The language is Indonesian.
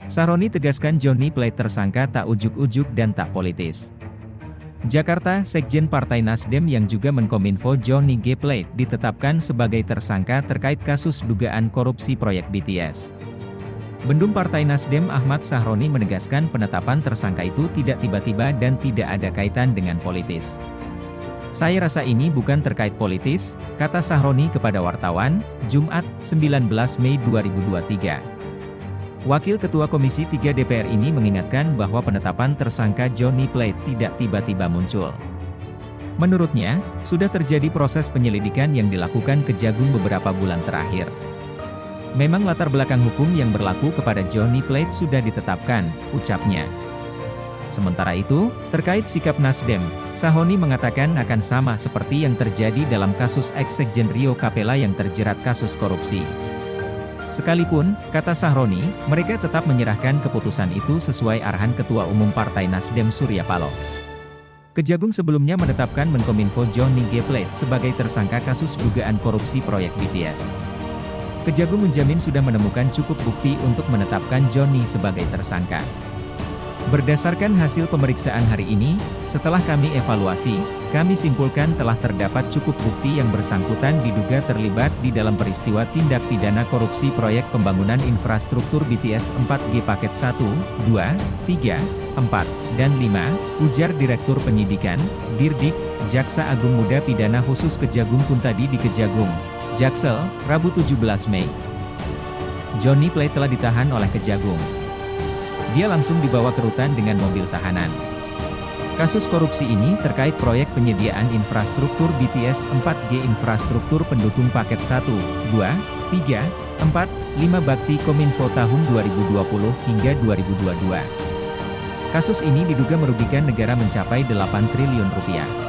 Sahroni tegaskan Johnny Plate tersangka tak ujuk-ujuk dan tak politis. Jakarta, Sekjen Partai Nasdem yang juga Menkominfo Johnny G. Plate ditetapkan sebagai tersangka terkait kasus dugaan korupsi proyek BTS. Bendum Partai Nasdem Ahmad Sahroni menegaskan penetapan tersangka itu tidak tiba-tiba dan tidak ada kaitan dengan politis. Saya rasa ini bukan terkait politis, kata Sahroni kepada wartawan, Jumat, 19 Mei 2023. Wakil Ketua Komisi 3 DPR ini mengingatkan bahwa penetapan tersangka Johnny Plate tidak tiba-tiba muncul. Menurutnya, sudah terjadi proses penyelidikan yang dilakukan Kejagung beberapa bulan terakhir. Memang latar belakang hukum yang berlaku kepada Johnny Plate sudah ditetapkan, ucapnya. Sementara itu, terkait sikap Nasdem, Sahroni mengatakan akan sama seperti yang terjadi dalam kasus ex-sekjen Rio Capella yang terjerat kasus korupsi. Sekalipun, kata Sahroni, mereka tetap menyerahkan keputusan itu sesuai arahan Ketua Umum Partai Nasdem Surya Paloh. Kejagung sebelumnya menetapkan Menkominfo Johnny G. Plate sebagai tersangka kasus dugaan korupsi proyek BTS. Kejagung menjamin sudah menemukan cukup bukti untuk menetapkan Johnny sebagai tersangka. Berdasarkan hasil pemeriksaan hari ini, setelah kami evaluasi, kami simpulkan telah terdapat cukup bukti yang bersangkutan diduga terlibat di dalam peristiwa tindak pidana korupsi proyek pembangunan infrastruktur BTS 4G paket 1, 2, 3, 4, dan 5, ujar Direktur Penyidikan, Dirdik, Jaksa Agung Muda Pidana Khusus Kejagung Kuntadi di Kejagung, Jaksel, Rabu 17 Mei. Johnny Plate telah ditahan oleh Kejagung. Dia langsung dibawa ke rutan dengan mobil tahanan. Kasus korupsi ini terkait proyek penyediaan infrastruktur BTS 4G infrastruktur pendukung paket 1, 2, 3, 4, 5 Bakti Kominfo tahun 2020 hingga 2022. Kasus ini diduga merugikan negara mencapai 8 triliun rupiah.